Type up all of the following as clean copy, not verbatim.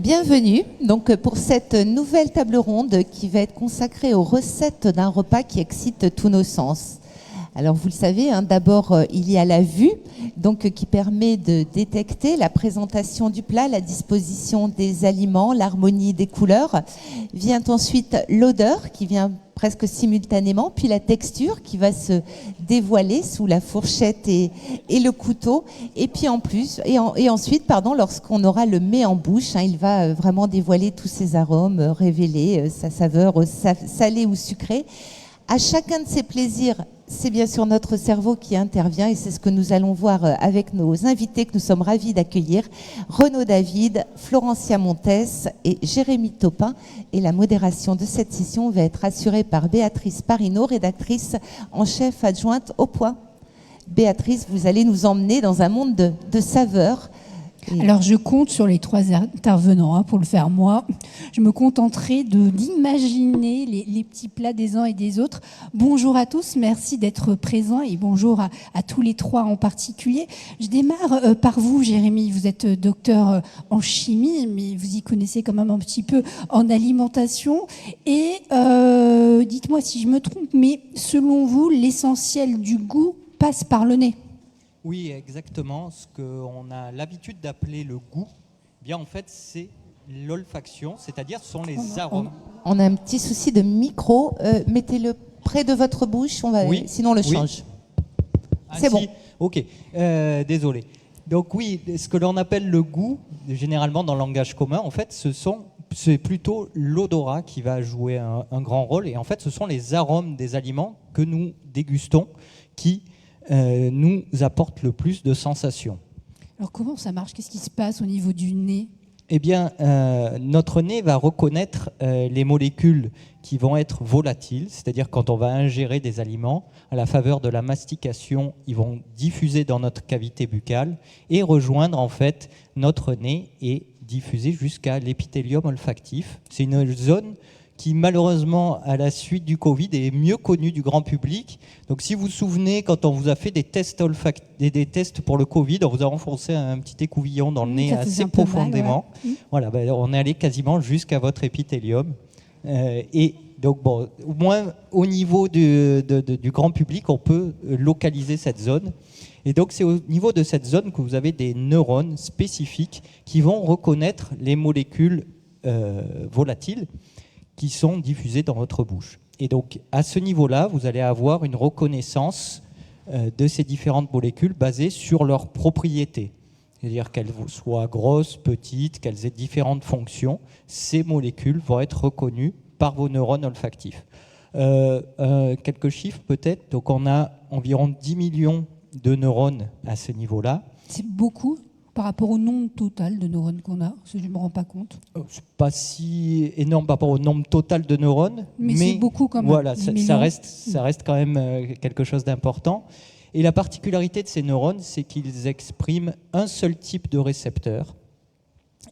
Bienvenue donc pour cette nouvelle table ronde qui va être consacrée aux recettes d'un repas qui excite tous nos sens. Alors vous le savez, d'abord il y a la vue, donc qui permet de détecter la présentation du plat, la disposition des aliments, l'harmonie des couleurs. Vient ensuite l'odeur qui vient presque simultanément, puis la texture qui va se dévoiler sous la fourchette et le couteau. Et puis ensuite, lorsqu'on aura le mets en bouche, il va vraiment dévoiler tous ses arômes, révéler sa saveur salée ou sucrée. À chacun de ces plaisirs, c'est bien sûr notre cerveau qui intervient et c'est ce que nous allons voir avec nos invités que nous sommes ravis d'accueillir, Renaud David, Florencia Montes et Jérémy Topin. Et la modération de cette session va être assurée par Béatrice Parino, rédactrice en chef adjointe au Point. Béatrice, vous allez nous emmener dans un monde de saveurs. Alors je compte sur les trois intervenants pour le faire moi. Je me contenterai d'imaginer les petits plats des uns et des autres. Bonjour à tous, merci d'être présents et bonjour à tous les trois en particulier. Je démarre par vous Jérémy, vous êtes docteur en chimie mais vous y connaissez quand même un petit peu en alimentation et dites-moi si je me trompe mais selon vous l'essentiel du goût passe par le nez. Oui, exactement. Ce qu'on a l'habitude d'appeler le goût, bien en fait, c'est l'olfaction, c'est-à-dire ce sont les arômes. On a un petit souci de micro. Mettez-le près de votre bouche, sinon on le change. C'est bon. Ok, désolé. Donc oui, ce que l'on appelle le goût, généralement dans le langage commun, en fait, c'est plutôt l'odorat qui va jouer un grand rôle. Et en fait, ce sont les arômes des aliments que nous dégustons qui nous apporte le plus de sensations. Alors comment ça marche ? Qu'est-ce qui se passe au niveau du nez ? Eh bien, notre nez va reconnaître les molécules qui vont être volatiles, c'est-à-dire quand on va ingérer des aliments, à la faveur de la mastication, ils vont diffuser dans notre cavité buccale et rejoindre en fait notre nez et diffuser jusqu'à l'épithélium olfactif. C'est une zone qui malheureusement, à la suite du Covid, est mieux connue du grand public. Donc si vous vous souvenez, quand on vous a fait des tests pour le Covid, on vous a enfoncé un petit écouvillon dans le nez assez profondément. Mal, ouais. Voilà, on est allé quasiment jusqu'à votre épithélium. Et donc, bon, au moins au niveau du grand public, on peut localiser cette zone. Et donc c'est au niveau de cette zone que vous avez des neurones spécifiques qui vont reconnaître les molécules volatiles qui sont diffusées dans votre bouche. Et donc, à ce niveau-là, vous allez avoir une reconnaissance de ces différentes molécules basées sur leurs propriétés. C'est-à-dire qu'elles soient grosses, petites, qu'elles aient différentes fonctions. Ces molécules vont être reconnues par vos neurones olfactifs. Quelques chiffres peut-être. Donc, on a environ 10 millions de neurones à ce niveau-là. C'est beaucoup par rapport au nombre total de neurones qu'on a, je ne me rends pas compte. C'est pas si énorme par rapport au nombre total de neurones, mais c'est beaucoup quand même. Voilà, ça reste quand même quelque chose d'important. Et la particularité de ces neurones, c'est qu'ils expriment un seul type de récepteur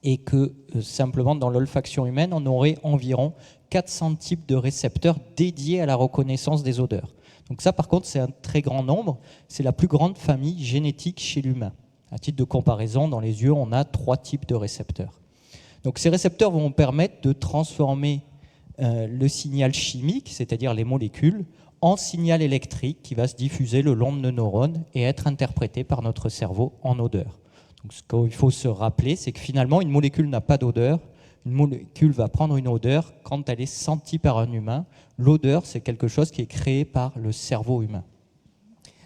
et que simplement dans l'olfaction humaine, on aurait environ 400 types de récepteurs dédiés à la reconnaissance des odeurs. Donc ça, par contre, c'est un très grand nombre. C'est la plus grande famille génétique chez l'humain. À titre de comparaison, dans les yeux, on a 3 types de récepteurs. Donc ces récepteurs vont permettre de transformer le signal chimique, c'est-à-dire les molécules, en signal électrique qui va se diffuser le long de nos neurones et être interprété par notre cerveau en odeur. Donc ce qu'il faut se rappeler, c'est que finalement, une molécule n'a pas d'odeur. Une molécule va prendre une odeur quand elle est sentie par un humain. L'odeur, c'est quelque chose qui est créé par le cerveau humain.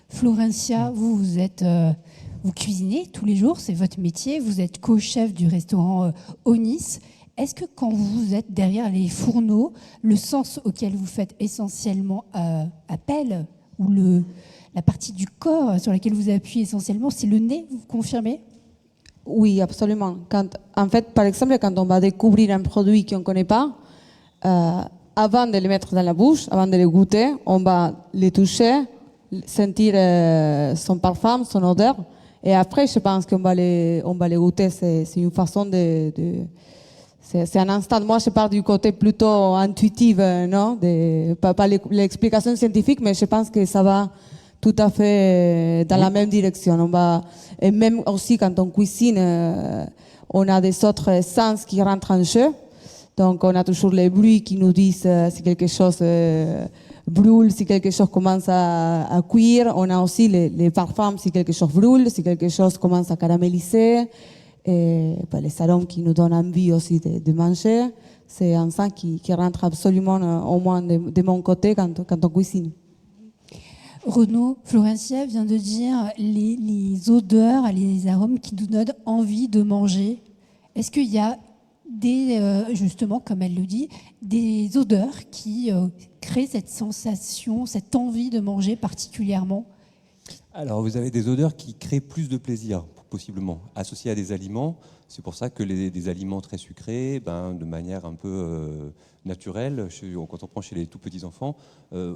Florencia, vous cuisinez tous les jours, c'est votre métier. Vous êtes co-chef du restaurant Onis. Est-ce que quand vous êtes derrière les fourneaux, le sens auquel vous faites essentiellement appel, ou la partie du corps sur laquelle vous appuyez essentiellement, c'est le nez, vous confirmez ? Oui, absolument. En fait, par exemple, quand on va découvrir un produit qu'on ne connaît pas, avant de le mettre dans la bouche, avant de le goûter, on va le toucher, sentir son parfum, son odeur. Et après, je pense qu'on va les goûter. C'est une façon c'est un instant. Moi, je parle du côté plutôt intuitif, non? Pas l'explication scientifique, mais je pense que ça va tout à fait dans la même direction. Et même aussi quand on cuisine, on a des autres sens qui rentrent en jeu. Donc on a toujours les bruits qui nous disent si quelque chose brûle, si quelque chose commence à cuire. On a aussi les parfums si quelque chose brûle, si quelque chose commence à caraméliser. Et les arômes qui nous donnent envie aussi de manger. C'est un sens qui rentre absolument, au moins de mon côté, quand on cuisine. Renaud, Florencia vient de dire les odeurs, les arômes qui nous donnent envie de manger. Est-ce qu'il y a justement, comme elle le dit, des odeurs qui créent cette sensation, cette envie de manger particulièrement? Alors, vous avez des odeurs qui créent plus de plaisir, possiblement, associées à des aliments. C'est pour ça que des aliments très sucrés, de manière un peu naturelle, quand on prend chez les tout petits enfants,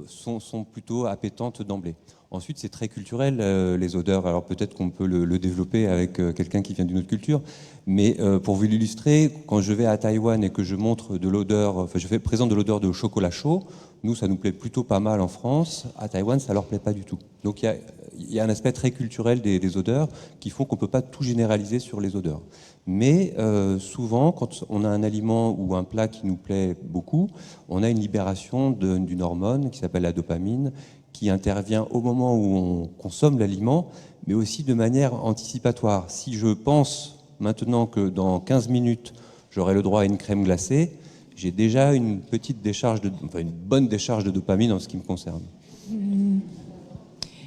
sont plutôt appétantes d'emblée. Ensuite, c'est très culturel, les odeurs. Alors peut-être qu'on peut le développer avec quelqu'un qui vient d'une autre culture. Mais pour vous l'illustrer, quand je vais à Taïwan et que je montre de l'odeur, je présente de l'odeur de chocolat chaud, nous, ça nous plaît plutôt pas mal en France. À Taïwan, ça leur plaît pas du tout. Donc il y a un aspect très culturel des odeurs qui font qu'on peut pas tout généraliser sur les odeurs. Mais souvent, quand on a un aliment ou un plat qui nous plaît beaucoup, on a une libération d'une hormone qui s'appelle la dopamine, qui intervient au moment où on consomme l'aliment, mais aussi de manière anticipatoire. Si je pense maintenant que dans 15 minutes, j'aurai le droit à une crème glacée, j'ai déjà une bonne décharge de dopamine en ce qui me concerne.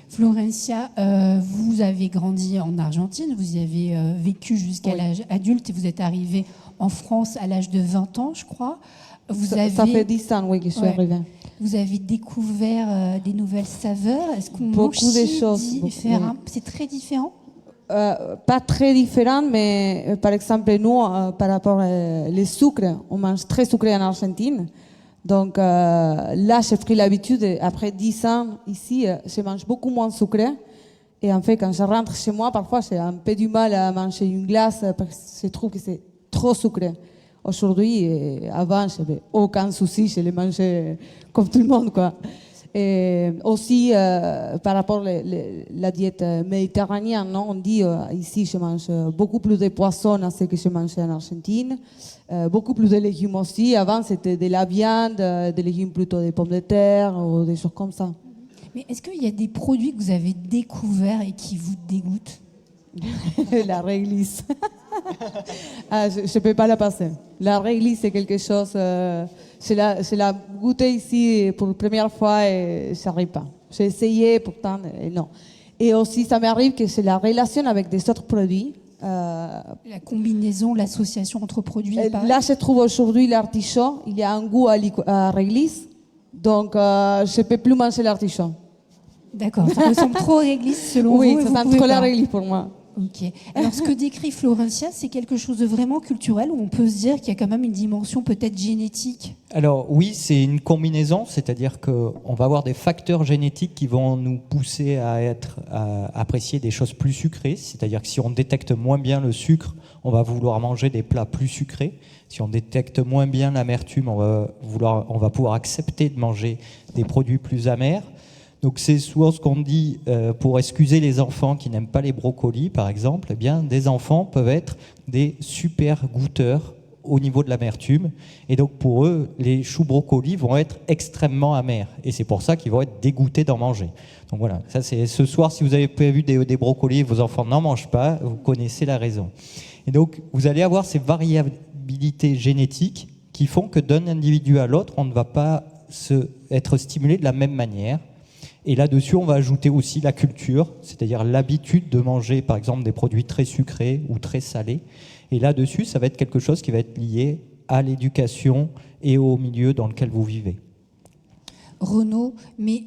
Florencia, vous avez grandi en Argentine, vous y avez vécu jusqu'à l'âge adulte et vous êtes arrivée en France à l'âge de 20 ans, je crois. Ça fait 10 ans, oui, que je suis arrivée. Vous avez découvert des nouvelles saveurs. Est-ce qu'on beaucoup mange de choses différents? C'est très différent? Pas très différent, mais par exemple, nous, par rapport au sucre, on mange très sucré en Argentine. Donc là, j'ai pris l'habitude, après 10 ans ici, je mange beaucoup moins sucré. Et en fait, quand je rentre chez moi, parfois, j'ai un peu du mal à manger une glace parce que je trouve que c'est trop sucré. Aujourd'hui, avant, je n'avais aucun souci, je les mangeais comme tout le monde, quoi. Et aussi, par rapport à la diète méditerranéenne, non, on dit ici, je mange beaucoup plus de poissons à ce que je mangeais en Argentine, beaucoup plus de légumes aussi. Avant, c'était de la viande, des légumes plutôt des pommes de terre ou des choses comme ça. Mais est-ce qu'il y a des produits que vous avez découverts et qui vous dégoûtent? La réglisse. Je ne peux pas la passer. La réglisse, c'est quelque chose... je l'ai goûté ici pour la première fois et ça n'arrive pas. J'ai essayé, pourtant, non. Et aussi, ça m'arrive que c'est la relation avec des autres produits. La combinaison, l'association entre produits. Là, je trouve aujourd'hui l'artichaut. Il y a un goût à réglisse. Donc, je ne peux plus manger l'artichaut. D'accord, ça ressemble trop à réglisse selon vous. Oui, ça sent trop la réglisse pour moi. Ok. Alors, ce que décrit Florencia, c'est quelque chose de vraiment culturel où on peut se dire qu'il y a quand même une dimension peut-être génétique. Alors oui, c'est une combinaison, c'est-à-dire qu'on va avoir des facteurs génétiques qui vont nous pousser à apprécier des choses plus sucrées, c'est-à-dire que si on détecte moins bien le sucre, on va vouloir manger des plats plus sucrés. Si on détecte moins bien l'amertume, on va pouvoir accepter de manger des produits plus amers. Donc c'est souvent ce qu'on dit pour excuser les enfants qui n'aiment pas les brocolis, par exemple. Eh bien, des enfants peuvent être des super goûteurs au niveau de l'amertume. Et donc pour eux, les choux brocolis vont être extrêmement amers. Et c'est pour ça qu'ils vont être dégoûtés d'en manger. Donc voilà, ça c'est ce soir, si vous avez prévu des brocolis et vos enfants n'en mangent pas, vous connaissez la raison. Et donc vous allez avoir ces variabilités génétiques qui font que d'un individu à l'autre, on ne va pas être stimulé de la même manière. Et là-dessus, on va ajouter aussi la culture, c'est-à-dire l'habitude de manger, par exemple, des produits très sucrés ou très salés. Et là-dessus, ça va être quelque chose qui va être lié à l'éducation et au milieu dans lequel vous vivez. Renaud, mais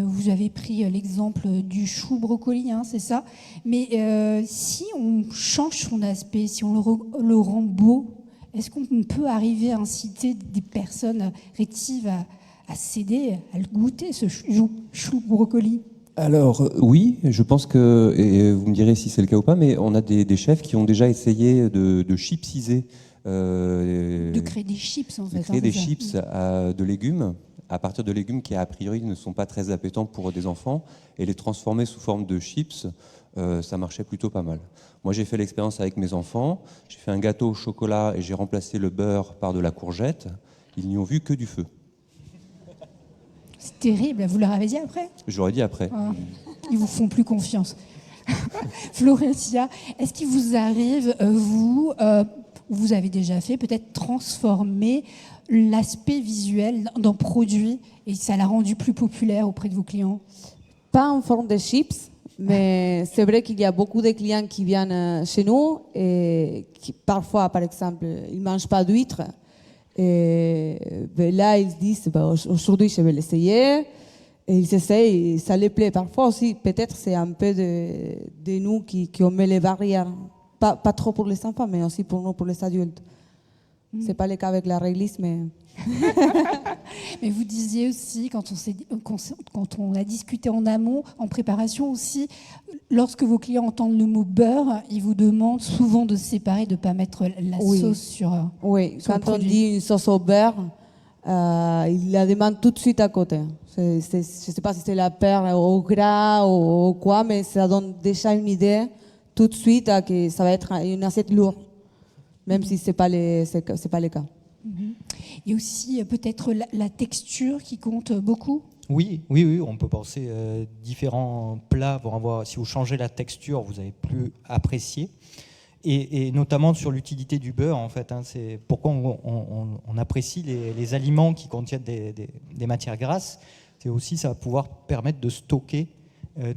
vous avez pris l'exemple du chou brocoli, hein, c'est ça. Mais si on change son aspect, si on le rend beau, est-ce qu'on peut arriver à inciter des personnes rétives à céder, à le goûter, ce chou brocoli? Alors oui, je pense que, et vous me direz si c'est le cas ou pas, mais on a des chefs qui ont déjà essayé de chipsiser. De créer des chips en fait. De créer des chips de légumes à partir de légumes qui, a priori, ne sont pas très appétants pour des enfants, et les transformer sous forme de chips, ça marchait plutôt pas mal. Moi, j'ai fait l'expérience avec mes enfants. J'ai fait un gâteau au chocolat et j'ai remplacé le beurre par de la courgette. Ils n'y ont vu que du feu. C'est terrible. Vous leur avez dit après? Je leur ai dit après. Ils vous font plus confiance. Florencia, est-ce qu'il vous arrive, vous avez déjà fait, peut-être transformer l'aspect visuel d'un produit et ça l'a rendu plus populaire auprès de vos clients? Pas en forme de chips, mais c'est vrai qu'il y a beaucoup de clients qui viennent chez nous et qui parfois, par exemple, ils ne mangent pas d'huîtres. Et ben là, ils se disent, aujourd'hui, je vais l'essayer. Et ils essayent, et ça les plaît. Parfois aussi, peut-être c'est un peu de nous qui on met les barrières. Pas trop pour les enfants, mais aussi pour nous, pour les adultes. C'est pas le cas avec la réglisse, mais... Mais vous disiez aussi, quand on a discuté en amont, en préparation aussi, lorsque vos clients entendent le mot beurre, ils vous demandent souvent de se séparer, de ne pas mettre la sauce sur Oui, sur le quand on produit. dit une sauce au beurre, ils la demandent tout de suite à côté. Je ne sais pas si c'est la perle au gras ou quoi, mais ça donne déjà une idée tout de suite que ça va être une assiette lourde, même si ce n'est pas le cas. Il y a aussi peut-être la texture qui compte beaucoup. Oui, on peut penser différents plats vont avoir, si vous changez la texture, vous allez plus apprécier. Et notamment sur l'utilité du beurre, en fait, c'est pourquoi on apprécie les aliments qui contiennent des matières grasses. C'est aussi, ça va pouvoir permettre de stocker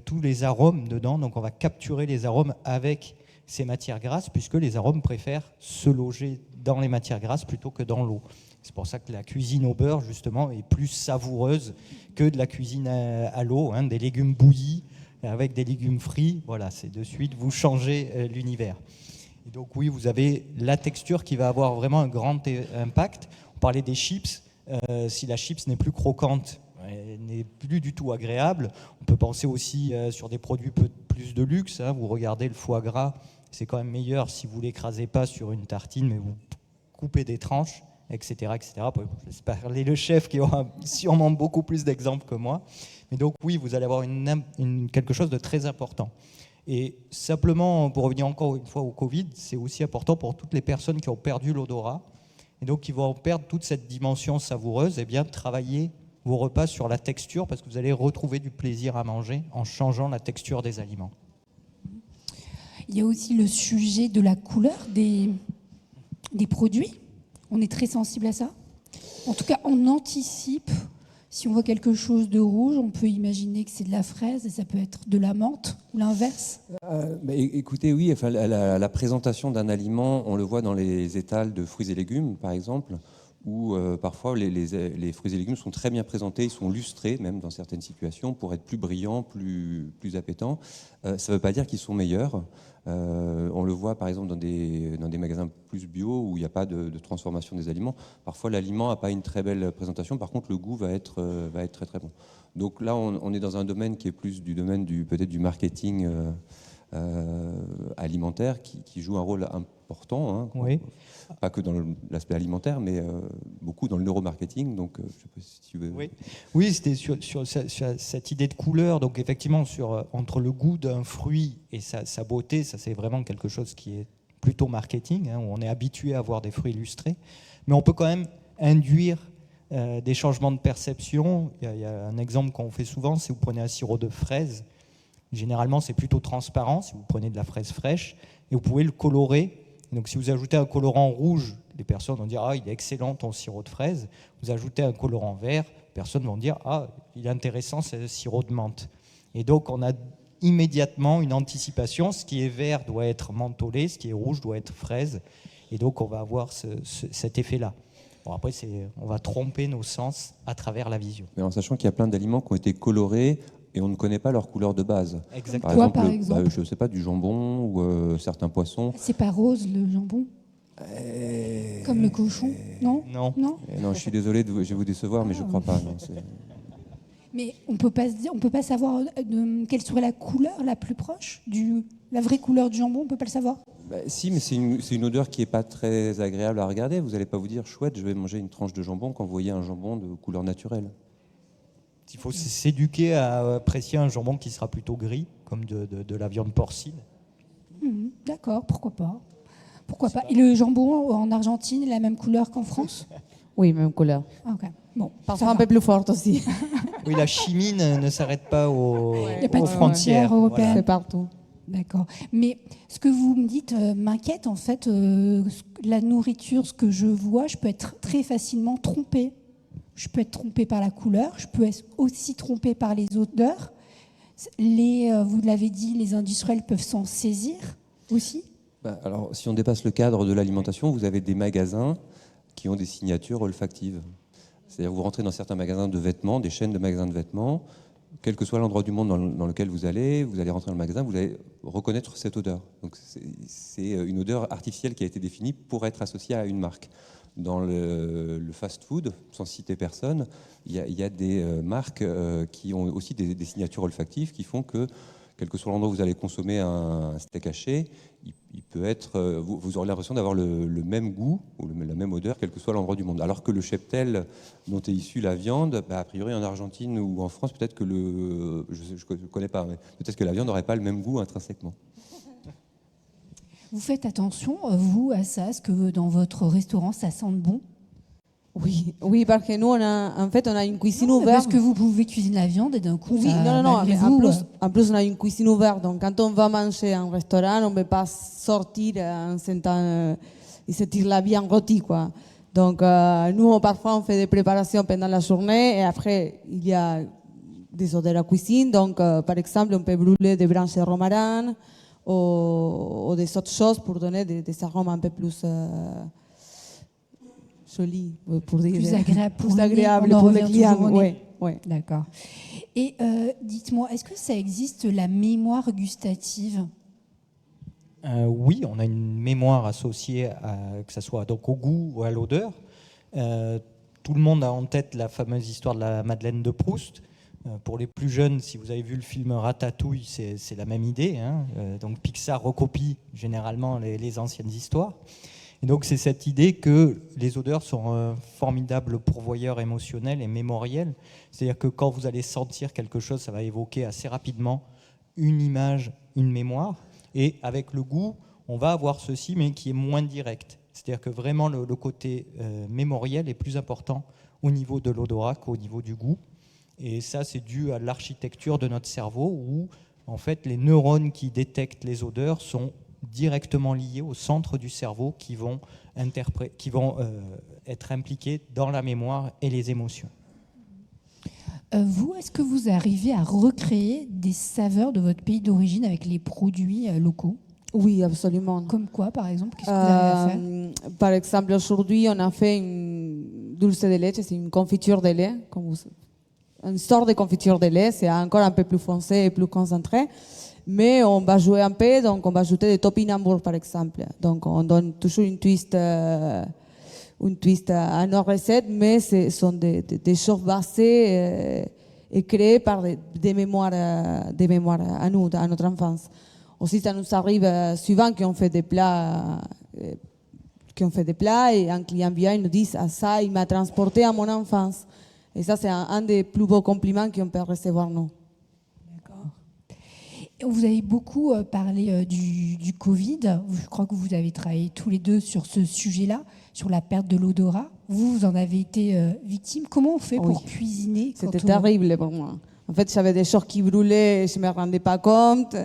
tous les arômes dedans. Donc on va capturer les arômes avec ces matières grasses, puisque les arômes préfèrent se loger dans les matières grasses plutôt que dans l'eau. C'est pour ça que la cuisine au beurre, justement, est plus savoureuse que de la cuisine à l'eau, des légumes bouillis avec des légumes frits. Voilà, c'est de suite, vous changez l'univers. Et donc oui, vous avez la texture qui va avoir vraiment un grand impact. On parlait des chips. Si la chips n'est plus croquante, elle n'est plus du tout agréable. On peut penser aussi sur des produits plus de luxe. Vous regardez le foie gras, c'est quand même meilleur si vous ne l'écrasez pas sur une tartine, mais vous coupez des tranches, etc. etc. Je laisse parler le chef qui aura sûrement beaucoup plus d'exemples que moi. Mais donc oui, vous allez avoir quelque chose de très important. Et simplement, pour revenir encore une fois au Covid, c'est aussi important pour toutes les personnes qui ont perdu l'odorat et donc qui vont perdre toute cette dimension savoureuse, et bien travailler vos repas sur la texture parce que vous allez retrouver du plaisir à manger en changeant la texture des aliments. Il y a aussi le sujet de la couleur des produits. On est très sensible à ça. En tout cas, on anticipe. Si on voit quelque chose de rouge, on peut imaginer que c'est de la fraise et ça peut être de la menthe ou l'inverse. Écoutez, oui, enfin, la présentation d'un aliment, on le voit dans les étals de fruits et légumes, par exemple, où parfois les fruits et légumes sont très bien présentés, ils sont lustrés même dans certaines situations pour être plus brillants, plus appétants. Ça ne veut pas dire qu'ils sont meilleurs. On le voit par exemple dans des magasins plus bio où il n'y a pas de transformation des aliments. Parfois l'aliment n'a pas une très belle présentation, par contre le goût va être très très bon. Donc là on est dans un domaine qui est plus du domaine peut-être du marketing alimentaire qui joue un rôle important, Oui. Pas que dans l'aspect alimentaire, mais beaucoup dans le neuromarketing. Donc, je sais pas si tu veux. Oui, c'était sur cette idée de couleur. Donc, effectivement, entre le goût d'un fruit et sa beauté, ça, c'est vraiment quelque chose qui est plutôt marketing, où on est habitué à voir des fruits illustrés. Mais on peut quand même induire des changements de perception. Il y a un exemple qu'on fait souvent, c'est vous prenez un sirop de fraise. Généralement, c'est plutôt transparent si vous prenez de la fraise fraîche et vous pouvez le colorer. Donc, si vous ajoutez un colorant rouge, les personnes vont dire « Ah, il est excellent ton sirop de fraise ». Vous ajoutez un colorant vert, les personnes vont dire « Ah, il est intéressant, c'est le sirop de menthe ». Et donc, on a immédiatement une anticipation. Ce qui est vert doit être mentholé, ce qui est rouge doit être fraise. Et donc, on va avoir cet effet-là. Bon, après, on va tromper nos sens à travers la vision. Mais en sachant qu'il y a plein d'aliments qui ont été colorés et on ne connaît pas leur couleur de base. Exactement. Par exemple je ne sais pas, du jambon ou certains poissons. C'est pas rose le jambon comme le cochon, non? Non. Non, Je suis désolé, je vais vous décevoir, mais je ne crois pas. Non, mais on peut pas savoir quelle serait la couleur la plus proche la vraie couleur du jambon, on peut pas le savoir. Si, mais c'est une odeur qui n'est pas très agréable à regarder. Vous n'allez pas vous dire, chouette, je vais manger une tranche de jambon quand vous voyez un jambon de couleur naturelle. Il faut s'éduquer à apprécier un jambon qui sera plutôt gris, comme de la viande porcine. D'accord, pourquoi pas. Pourquoi pas. Et le jambon en Argentine est la même couleur qu'en France? Oui, même couleur. Ok. Bon, Parfois un peu plus forte aussi. Oui, la chimie ne s'arrête pas Il n'y a pas aux de frontières frontières. européennes. C'est partout. D'accord. Mais ce que vous me dites m'inquiète en fait. La nourriture, ce que je vois, je peux être très facilement trompée. Je peux être trompée par la couleur, je peux être aussi trompée par les odeurs. Vous l'avez dit, les industriels peuvent s'en saisir aussi. Alors, si on dépasse le cadre de l'alimentation, vous avez des magasins qui ont des signatures olfactives. C'est-à-dire vous rentrez dans certains magasins de vêtements, des chaînes de magasins de vêtements, quel que soit l'endroit du monde dans lequel vous allez rentrer dans le magasin, vous allez reconnaître cette odeur. Donc c'est une odeur artificielle qui a été définie pour être associée à une marque. Dans le fast-food, sans citer personne, il y a des marques qui ont aussi des signatures olfactives qui font que, quel que soit l'endroit où vous allez consommer un steak haché, il peut être, vous aurez l'impression d'avoir le même goût ou la même odeur, quel que soit l'endroit du monde. Alors que le cheptel dont est issue la viande, a priori en Argentine ou en France, peut-être que je ne connais pas, mais peut-être que la viande n'aurait pas le même goût intrinsèquement. Vous faites attention, vous, à ça, est-ce que dans votre restaurant, ça sente bon? Oui, parce que nous, on a une cuisine Non, ouverte. parce que vous pouvez cuisiner la viande et d'un coup, Oui, ça, non, malgré mais vous, en plus, on a une cuisine ouverte. Donc, quand on va manger en restaurant, on ne peut pas sortir en sentant et sentir la viande rôtie, quoi. Donc, nous, parfois, on fait des préparations pendant la journée et après, il y a des odeurs à cuisine. Donc, par exemple, on peut brûler des branches de romarin ou des autres choses pour donner des arômes un peu plus jolis, pour dire, plus agréable pour, plus agréable on en pour les revient clients. toujours au nez. Oui. D'accord. Et dites-moi, est-ce que ça existe la mémoire gustative? Oui, on a une mémoire associée que ce soit donc au goût ou à l'odeur. Tout le monde a en tête la fameuse histoire de la Madeleine de Proust. Pour les plus jeunes, si vous avez vu le film Ratatouille, c'est la même idée. Donc Pixar recopie généralement les anciennes histoires. Et donc c'est cette idée que les odeurs sont un formidable pourvoyeur émotionnel et mémoriel. C'est-à-dire que quand vous allez sentir quelque chose, ça va évoquer assez rapidement une image, une mémoire. Et avec le goût, on va avoir ceci, mais qui est moins direct. C'est-à-dire que vraiment le côté mémoriel est plus important au niveau de l'odorat qu'au niveau du goût. Et ça, c'est dû à l'architecture de notre cerveau où, en fait, les neurones qui détectent les odeurs sont directement liés au centre du cerveau qui vont être impliqués dans la mémoire et les émotions. Vous, est-ce que vous arrivez à recréer des saveurs de votre pays d'origine avec les produits locaux? Oui, absolument. Comme quoi, par exemple? Qu'est-ce que vous avez à faire? Par exemple, aujourd'hui, on a fait une dulce de leche, c'est une confiture de lait, une sorte de confiture de lait, c'est encore un peu plus foncé et plus concentré. Mais on va jouer un peu, donc on va ajouter des topinambours, par exemple. Donc on donne toujours une twist à nos recettes, mais ce sont des choses basées et créées par des mémoires à nous, à notre enfance. Aussi, ça nous arrive souvent qu'on fait des plats et un client vient et nous dit « Ah, ça, il m'a transporté à mon enfance ». Et ça, c'est un des plus beaux compliments qu'on peut recevoir, nous. Vous avez beaucoup parlé du Covid. Je crois que vous avez travaillé tous les deux sur ce sujet-là, sur la perte de l'odorat. Vous en avez été victime. Comment on fait pour cuisiner? C'était terrible pour moi. En fait, j'avais des choses qui brûlaient et je ne me rendais pas compte.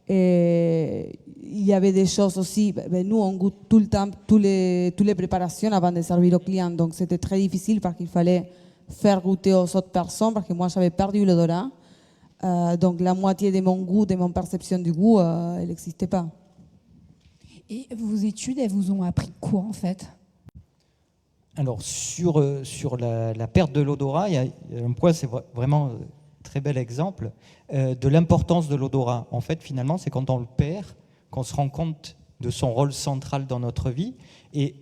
Et il y avait des choses aussi. Nous, on goûte tout le temps toutes les préparations avant de servir aux clients. Donc, c'était très difficile parce qu'il fallait faire goûter aux autres personnes parce que moi, j'avais perdu l'odorat. Donc la moitié de mon goût, de mon perception du goût, elle n'existait pas. Et vos études, elles vous ont appris quoi en fait? Alors sur la perte de l'odorat, il y a un point, c'est vraiment un très bel exemple de l'importance de l'odorat. En fait, finalement, c'est quand on le perd qu'on se rend compte de son rôle central dans notre vie. Et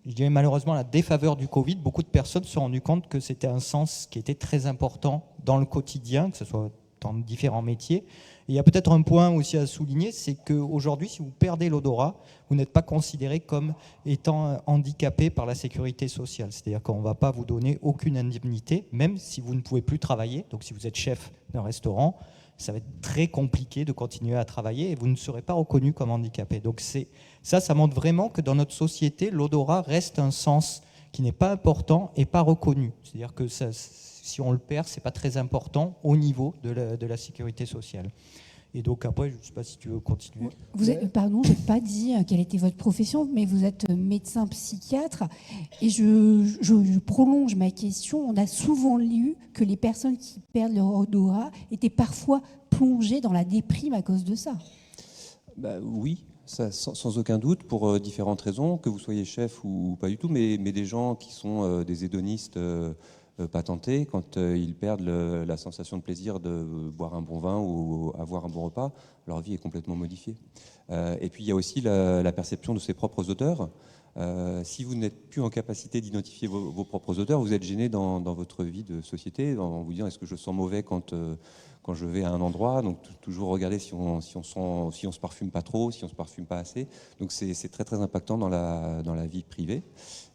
je dirais malheureusement, à la défaveur du Covid, beaucoup de personnes se sont rendues compte que c'était un sens qui était très important dans le quotidien, que ce soit dans différents métiers. Et il y a peut-être un point aussi à souligner, c'est qu'aujourd'hui, si vous perdez l'odorat, vous n'êtes pas considéré comme étant handicapé par la sécurité sociale. C'est-à-dire qu'on ne va pas vous donner aucune indemnité, même si vous ne pouvez plus travailler. Donc si vous êtes chef d'un restaurant, ça va être très compliqué de continuer à travailler et vous ne serez pas reconnu comme handicapé. Donc ça montre vraiment que dans notre société, l'odorat reste un sens qui n'est pas important et pas reconnu. C'est-à-dire que si on le perd, ce n'est pas très important au niveau de la sécurité sociale. Et donc après, je ne sais pas si tu veux continuer. Pardon, je n'ai pas dit quelle était votre profession, mais vous êtes médecin psychiatre. Et je prolonge ma question. On a souvent lu que les personnes qui perdent leur odorat étaient parfois plongées dans la déprime à cause de ça. Oui, ça, sans aucun doute, pour différentes raisons, que vous soyez chef ou pas du tout, mais des gens qui sont des hédonistes patentés, quand ils perdent la sensation de plaisir de boire un bon vin ou avoir un bon repas, leur vie est complètement modifiée. Et puis il y a aussi la perception de ses propres odeurs. Si vous n'êtes plus en capacité d'identifier vos propres odeurs, vous êtes gêné dans votre vie de société, en vous disant est-ce que je sens mauvais quand je vais à un endroit, donc toujours regarder si on se parfume pas trop, si on se parfume pas assez. Donc c'est très très impactant dans la vie privée.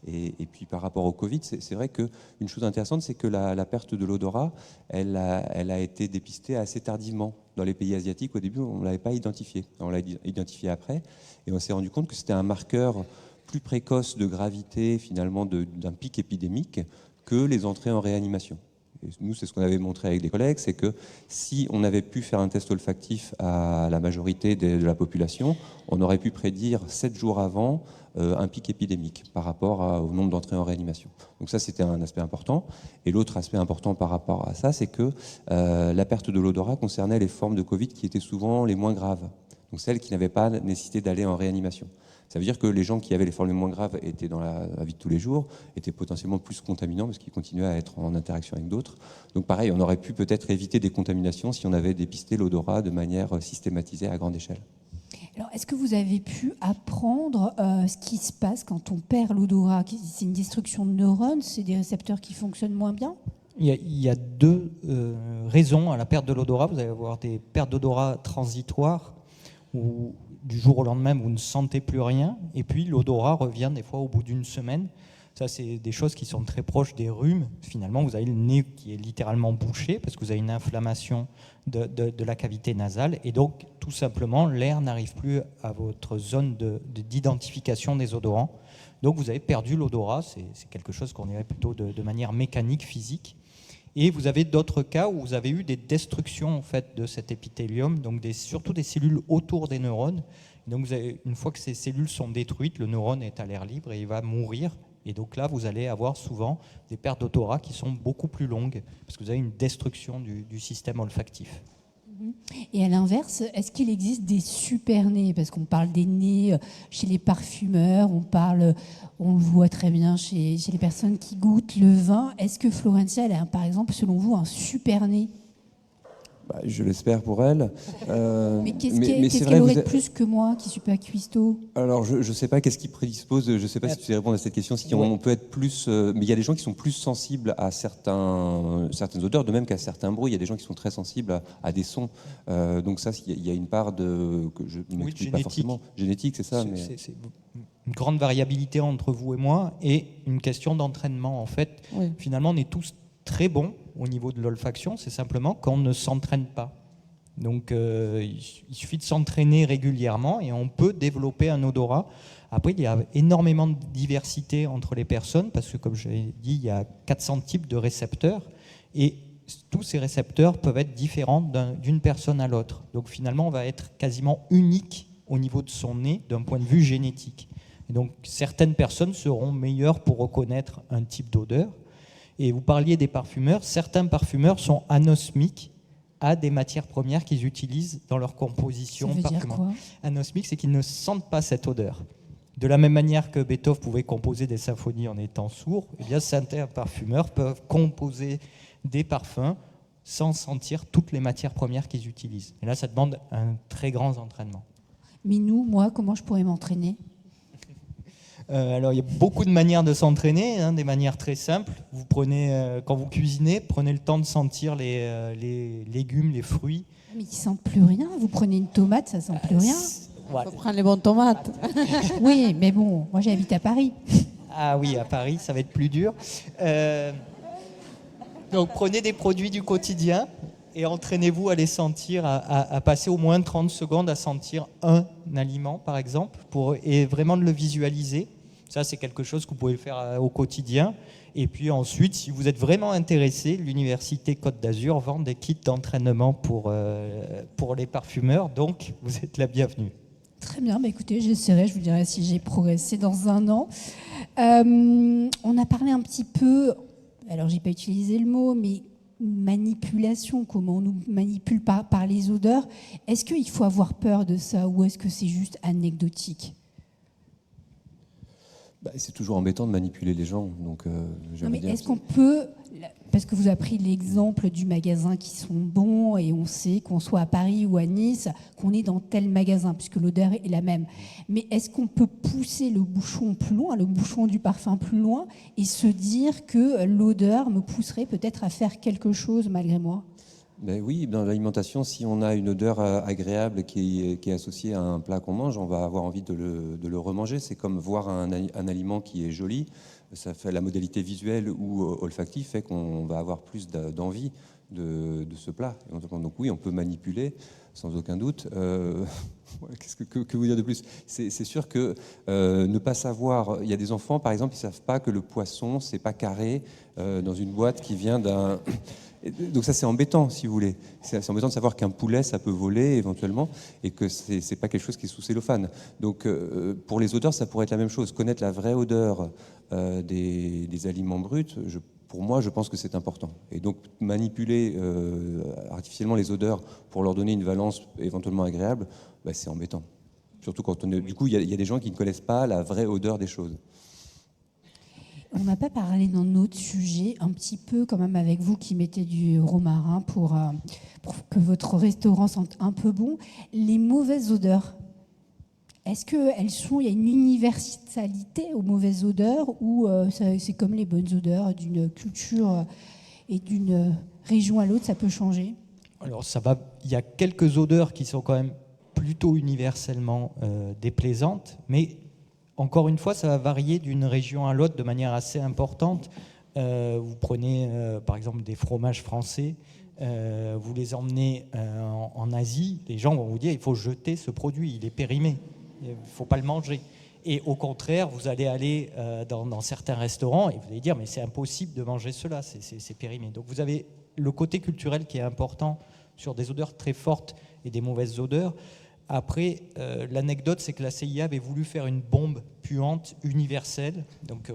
Et puis par rapport au Covid, c'est vrai qu'une chose intéressante, c'est que la perte de l'odorat, elle a été dépistée assez tardivement. Dans les pays asiatiques, au début, on ne l'avait pas identifié. On l'a identifié après, et on s'est rendu compte que c'était un marqueur plus précoce de gravité finalement d'un pic épidémique que les entrées en réanimation. Et nous, c'est ce qu'on avait montré avec des collègues, c'est que si on avait pu faire un test olfactif à la majorité de la population, on aurait pu prédire 7 jours avant un pic épidémique par rapport au nombre d'entrées en réanimation. Donc ça, c'était un aspect important. Et l'autre aspect important par rapport à ça, c'est que la perte de l'odorat concernait les formes de Covid qui étaient souvent les moins graves, donc celles qui n'avaient pas nécessité d'aller en réanimation. Ça veut dire que les gens qui avaient les formes les moins graves étaient dans la vie de tous les jours, étaient potentiellement plus contaminants parce qu'ils continuaient à être en interaction avec d'autres. Donc pareil, on aurait pu peut-être éviter des contaminations si on avait dépisté l'odorat de manière systématisée à grande échelle. Alors, est-ce que vous avez pu apprendre ce qui se passe quand on perd l'odorat? C'est une destruction de neurones? C'est des récepteurs qui fonctionnent moins bien? Il y a deux raisons à la perte de l'odorat. Vous allez avoir des pertes d'odorat transitoires où du jour au lendemain, vous ne sentez plus rien. Et puis, l'odorat revient des fois au bout d'une semaine. Ça, c'est des choses qui sont très proches des rhumes. Finalement, vous avez le nez qui est littéralement bouché parce que vous avez une inflammation de la cavité nasale. Et donc, tout simplement, l'air n'arrive plus à votre zone d'identification des odorants. Donc, vous avez perdu l'odorat. C'est quelque chose qu'on dirait plutôt de manière mécanique, physique. Et vous avez d'autres cas où vous avez eu des destructions en fait, de cet épithélium, donc surtout des cellules autour des neurones. Donc une fois que ces cellules sont détruites, le neurone est à l'air libre et il va mourir. Et donc là, vous allez avoir souvent des pertes d'odorat qui sont beaucoup plus longues, parce que vous avez une destruction du système olfactif. Et à l'inverse, est-ce qu'il existe des super nez? Parce qu'on parle des nez chez les parfumeurs, on le voit très bien chez les personnes qui goûtent le vin. Est-ce que Florencia, elle a par exemple, selon vous, un super nez? Je l'espère pour elle. Mais qu'est-ce qu'elle aurait de plus que moi, qui ne suis pas cuistot? Alors, je ne sais pas qu'est-ce qui prédispose, je ne sais pas si tu sais répondre à cette question, si on peut être plus... mais il y a des gens qui sont plus sensibles à certaines odeurs, de même qu'à certains bruits. Il y a des gens qui sont très sensibles à des sons. Donc ça, il y a une part que je ne m'explique pas forcément. Génétique, c'est ça. C'est une grande variabilité entre vous et moi et une question d'entraînement. En fait, finalement, on est tous très bons au niveau de l'olfaction, c'est simplement qu'on ne s'entraîne pas. Donc il suffit de s'entraîner régulièrement et on peut développer un odorat. Après, il y a énormément de diversité entre les personnes parce que, comme je l'ai dit, il y a 400 types de récepteurs et tous ces récepteurs peuvent être différents d'une personne à l'autre. Donc finalement, on va être quasiment unique au niveau de son nez d'un point de vue génétique. Et donc certaines personnes seront meilleures pour reconnaître un type d'odeur. Et vous parliez des parfumeurs. Certains parfumeurs sont anosmiques à des matières premières qu'ils utilisent dans leur composition parfumée. Anosmique, c'est qu'ils ne sentent pas cette odeur. De la même manière que Beethoven pouvait composer des symphonies en étant sourd, eh bien certains parfumeurs peuvent composer des parfums sans sentir toutes les matières premières qu'ils utilisent. Et là, ça demande un très grand entraînement. Minou, moi, comment je pourrais m'entraîner? Alors, il y a beaucoup de manières de s'entraîner, des manières très simples. Vous prenez, quand vous cuisinez, prenez le temps de sentir les légumes, les fruits. Mais ils sentent plus rien. Vous prenez une tomate, ça sent plus rien. Il faut prendre les bonnes tomates. Oui, mais bon, moi j'habite à Paris. Ah oui, à Paris, ça va être plus dur. Donc, prenez des produits du quotidien et entraînez-vous à les sentir, à passer au moins 30 secondes à sentir un aliment, par exemple, et vraiment de le visualiser. Ça, c'est quelque chose que vous pouvez faire au quotidien. Et puis ensuite, si vous êtes vraiment intéressé, l'Université Côte d'Azur vend des kits d'entraînement pour les parfumeurs. Donc, vous êtes la bienvenue. Très bien, écoutez, j'essaierai, je vous dirai si j'ai progressé dans un an. On a parlé un petit peu, alors j'ai pas utilisé le mot, mais manipulation, comment on nous manipule par les odeurs. Est-ce qu'il faut avoir peur de ça ou est-ce que c'est juste anecdotique ? C'est toujours embêtant de manipuler les gens. Donc, non, mais est-ce qu'on peut, parce que vous avez pris l'exemple du magasin qui sont bons et on sait qu'on soit à Paris ou à Nice, qu'on est dans tel magasin, puisque l'odeur est la même. Mais est-ce qu'on peut pousser le bouchon plus loin, le bouchon du parfum plus loin et se dire que l'odeur me pousserait peut-être à faire quelque chose malgré moi ? Oui, dans l'alimentation, si on a une odeur agréable qui est associée à un plat qu'on mange, on va avoir envie de le remanger. C'est comme voir un aliment qui est joli. Ça fait la modalité visuelle ou olfactive fait qu'on va avoir plus d'envie de ce plat. Donc oui, on peut manipuler sans aucun doute. Que vous dire de plus ? C'est sûr que ne pas savoir. Il y a des enfants, par exemple, ils savent pas que le poisson c'est pas carré dans une boîte qui vient d'un. Donc ça c'est embêtant si vous voulez. C'est embêtant de savoir qu'un poulet ça peut voler éventuellement et que c'est pas quelque chose qui est sous cellophane. Donc pour les odeurs ça pourrait être la même chose. Connaître la vraie odeur des aliments bruts, pour moi je pense que c'est important. Et donc manipuler artificiellement les odeurs pour leur donner une valence éventuellement agréable, c'est embêtant. Surtout quand du coup il y a des gens qui ne connaissent pas la vraie odeur des choses. On n'a pas parlé dans notre sujet, un petit peu quand même avec vous qui mettez du romarin pour que votre restaurant sente un peu bon. Les mauvaises odeurs, est-ce qu'il y a une universalité aux mauvaises odeurs ou c'est comme les bonnes odeurs d'une culture et d'une région à l'autre, ça peut changer ? Alors il y a quelques odeurs qui sont quand même plutôt universellement déplaisantes, mais encore une fois, ça va varier d'une région à l'autre de manière assez importante. Vous prenez par exemple des fromages français, vous les emmenez en Asie, les gens vont vous dire il faut jeter ce produit, il est périmé, il ne faut pas le manger. Et au contraire, vous allez aller dans certains restaurants et vous allez dire mais c'est impossible de manger cela, c'est périmé. Donc vous avez le côté culturel qui est important sur des odeurs très fortes et des mauvaises odeurs. Après, l'anecdote, c'est que la CIA avait voulu faire une bombe puante universelle. Donc,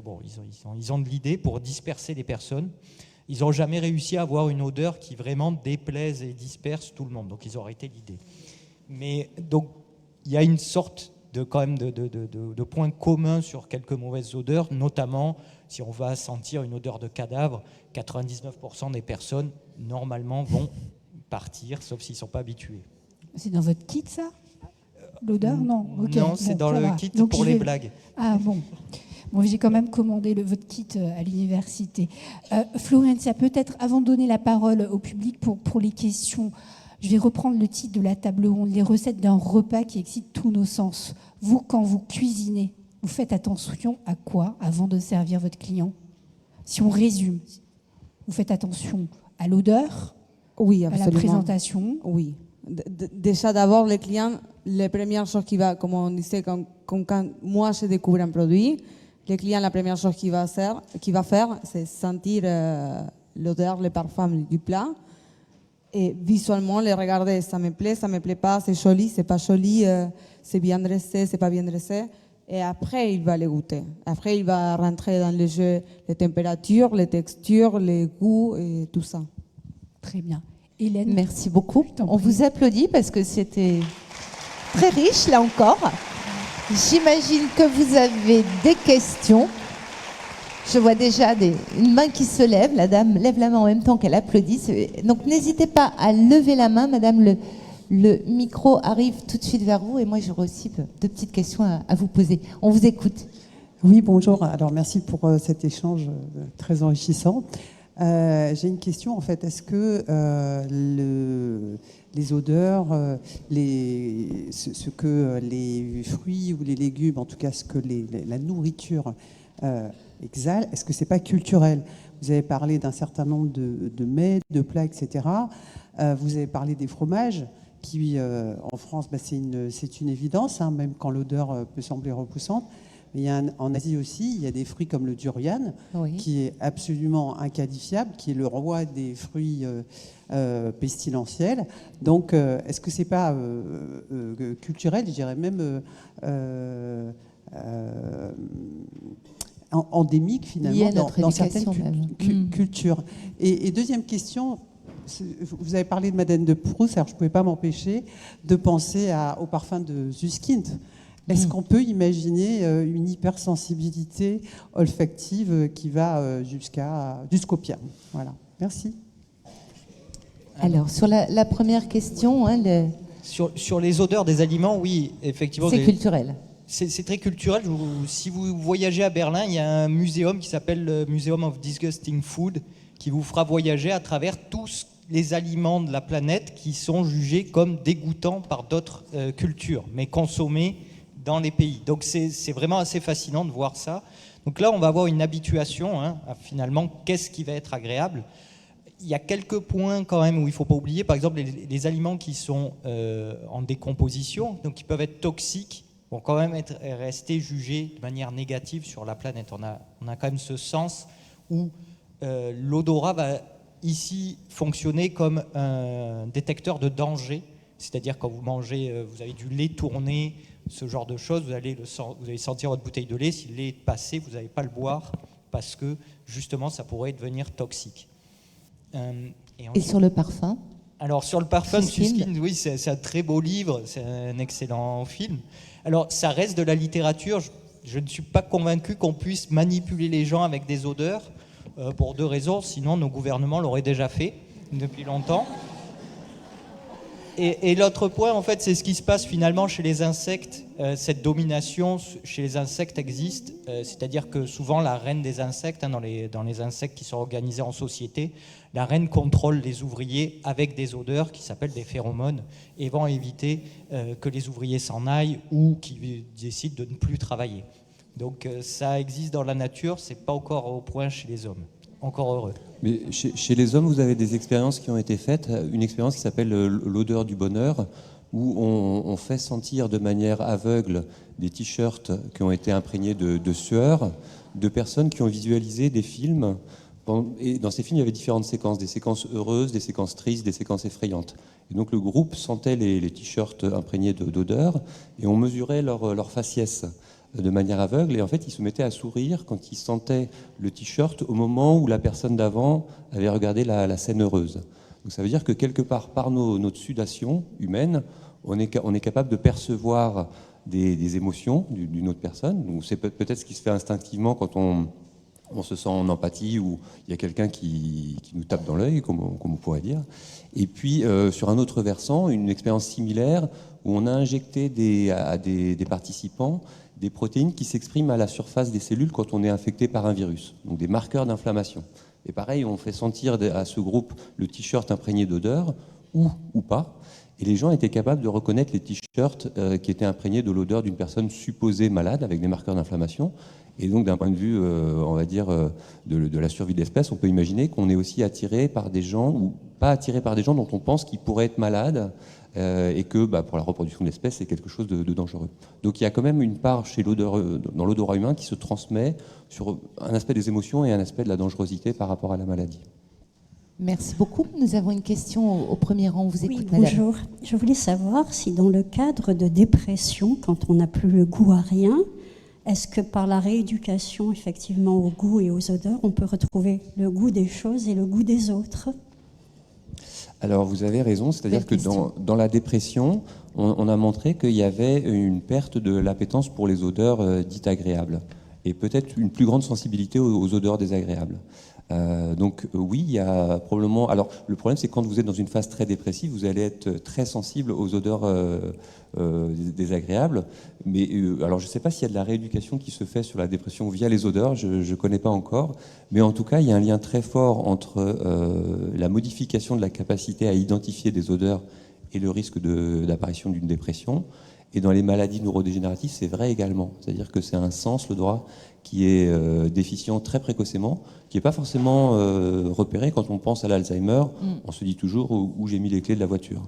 ils ont de l'idée pour disperser les personnes. Ils n'ont jamais réussi à avoir une odeur qui vraiment déplaise et disperse tout le monde. Donc, ils ont arrêté l'idée. Mais donc, il y a une sorte de points communs sur quelques mauvaises odeurs, notamment si on va sentir une odeur de cadavre, 99% des personnes, normalement, vont partir, sauf s'ils ne sont pas habitués. C'est dans votre kit, ça ? L'odeur ? Non. Okay. Non, c'est dans le kit donc pour les blagues. Ah bon. J'ai quand même commandé votre kit à l'université. Florencia, peut-être avant de donner la parole au public pour les questions, je vais reprendre le titre de la table ronde, les recettes d'un repas qui excite tous nos sens. Vous, quand vous cuisinez, vous faites attention à quoi avant de servir votre client ? Si on résume, vous faites attention à l'odeur, oui, à la présentation. Oui. Déjà d'abord, le client, les premières choses qu'il va, comme on disait, quand moi je découvre un produit, le client, la première chose qu'il va faire, c'est sentir l'odeur, le parfum du plat et visuellement le regarder, ça me plaît pas, c'est joli, c'est pas joli, c'est bien dressé, c'est pas bien dressé. Et après, il va les goûter. Après, il va rentrer dans le jeu, les températures, les textures, les goûts et tout ça. Très bien. Hélène. Merci beaucoup. On vous applaudit parce que c'était très riche, là encore. J'imagine que vous avez des questions. Je vois déjà une main qui se lève. La dame lève la main en même temps qu'elle applaudit. Donc n'hésitez pas à lever la main. Madame, le micro arrive tout de suite vers vous. Et moi, j'aurai aussi deux petites questions à vous poser. On vous écoute. Oui, bonjour. Alors, merci pour cet échange très enrichissant. J'ai une question, en fait. Est-ce que les odeurs, ce que les fruits ou les légumes, en tout cas ce que la nourriture exhale, est-ce que c'est pas culturel? Vous avez parlé d'un certain nombre de mets, de plats, etc. Vous avez parlé des fromages qui, en France, c'est une évidence, hein, même quand l'odeur peut sembler repoussante. Mais en Asie aussi, il y a des fruits comme le durian, Oui. qui est absolument inqualifiable, qui est le roi des fruits pestilentiels. Donc, est-ce que c'est pas culturel, je dirais même endémique finalement Lié à notre dans certaines éducation même. cultures. Et deuxième question, vous avez parlé de Madeleine de Proust, alors je ne pouvais pas m'empêcher de penser au parfum de Zuskind. Est-ce qu'on peut imaginer une hypersensibilité olfactive qui va jusqu'au piano? Voilà, merci. Alors, sur la première question, hein, Sur les odeurs des aliments, oui, effectivement. c'est culturel. C'est très culturel. Si vous voyagez à Berlin, il y a un muséum qui s'appelle le Museum of Disgusting Food qui vous fera voyager à travers tous les aliments de la planète qui sont jugés comme dégoûtants par d'autres cultures, mais consommés dans les pays. Donc c'est vraiment assez fascinant de voir ça. Donc là, on va avoir une habituation à finalement qu'est-ce qui va être agréable. Il y a quelques points quand même où il ne faut pas oublier. Par exemple, les aliments qui sont en décomposition, donc qui peuvent être toxiques, vont quand même rester jugés de manière négative sur la planète. On a quand même ce sens où l'odorat va ici fonctionner comme un détecteur de danger. C'est-à-dire quand vous mangez, vous avez du lait tourné, ce genre de choses, vous allez sentir votre bouteille de lait. Si le lait est passé, vous n'allez pas le boire parce que justement ça pourrait devenir toxique. Et sur le parfum? Alors sur le parfum de Suskind. Suskind, oui, c'est un très beau livre, c'est un excellent film. Alors ça reste de la littérature. Je ne suis pas convaincu qu'on puisse manipuler les gens avec des odeurs pour deux raisons. Sinon, nos gouvernements l'auraient déjà fait depuis longtemps. Et l'autre point, en fait, c'est ce qui se passe finalement chez les insectes. Cette domination chez les insectes existe, c'est-à-dire que souvent la reine des insectes, dans les insectes qui sont organisés en société, la reine contrôle les ouvriers avec des odeurs qui s'appellent des phéromones et vont éviter que les ouvriers s'en aillent ou qu'ils décident de ne plus travailler. Donc ça existe dans la nature, c'est pas encore au point chez les hommes. Encore heureux. Mais chez les hommes, vous avez des expériences qui ont été faites. Une expérience qui s'appelle l'odeur du bonheur, où on fait sentir de manière aveugle des t-shirts qui ont été imprégnés de sueur, de personnes qui ont visualisé des films. Et dans ces films, il y avait différentes séquences, des séquences heureuses, des séquences tristes, des séquences effrayantes. Et donc le groupe sentait les t-shirts imprégnés d'odeur et on mesurait leur faciès de manière aveugle, et en fait, ils se mettaient à sourire quand ils sentaient le t-shirt au moment où la personne d'avant avait regardé la scène heureuse. Donc ça veut dire que quelque part, par notre sudation humaine, on est capable de percevoir des émotions d'une autre personne. Donc c'est peut-être ce qui se fait instinctivement quand on se sent en empathie ou il y a quelqu'un qui nous tape dans l'œil, comme on pourrait dire. Et puis, sur un autre versant, une expérience similaire où on a injecté à des participants des protéines qui s'expriment à la surface des cellules quand on est infecté par un virus, donc des marqueurs d'inflammation. Et pareil, on fait sentir à ce groupe le t-shirt imprégné d'odeur, ou pas, et les gens étaient capables de reconnaître les t-shirts qui étaient imprégnés de l'odeur d'une personne supposée malade, avec des marqueurs d'inflammation. Et donc, d'un point de vue, on va dire, de la survie de l'espèce, on peut imaginer qu'on est aussi attiré par des gens, ou pas attiré par des gens dont on pense qu'ils pourraient être malades, et que pour la reproduction de l'espèce, c'est quelque chose de dangereux. Donc il y a quand même une part dans l'odorat humain qui se transmet sur un aspect des émotions et un aspect de la dangerosité par rapport à la maladie. Merci beaucoup. Nous avons une question au premier rang. On vous écoute, oui, madame. Bonjour. Je voulais savoir si dans le cadre de dépression, quand on n'a plus le goût à rien, est-ce que par la rééducation effectivement au goût et aux odeurs, on peut retrouver le goût des choses et le goût des autres ? Alors vous avez raison, c'est-à-dire que dans la dépression, on a montré qu'il y avait une perte de l'appétence pour les odeurs dites agréables et peut-être une plus grande sensibilité aux odeurs désagréables. Donc oui, il y a probablement... Alors le problème, c'est que quand vous êtes dans une phase très dépressive, vous allez être très sensible aux odeurs désagréables. Mais alors je ne sais pas s'il y a de la rééducation qui se fait sur la dépression via les odeurs, je ne connais pas encore. Mais en tout cas, il y a un lien très fort entre la modification de la capacité à identifier des odeurs et le risque d'apparition d'une dépression. Et dans les maladies neurodégénératives, c'est vrai également. C'est-à-dire que c'est un sens, l'odorat, qui est déficient très précocement, qui n'est pas forcément repéré. Quand on pense à l'Alzheimer, on se dit toujours où j'ai mis les clés de la voiture.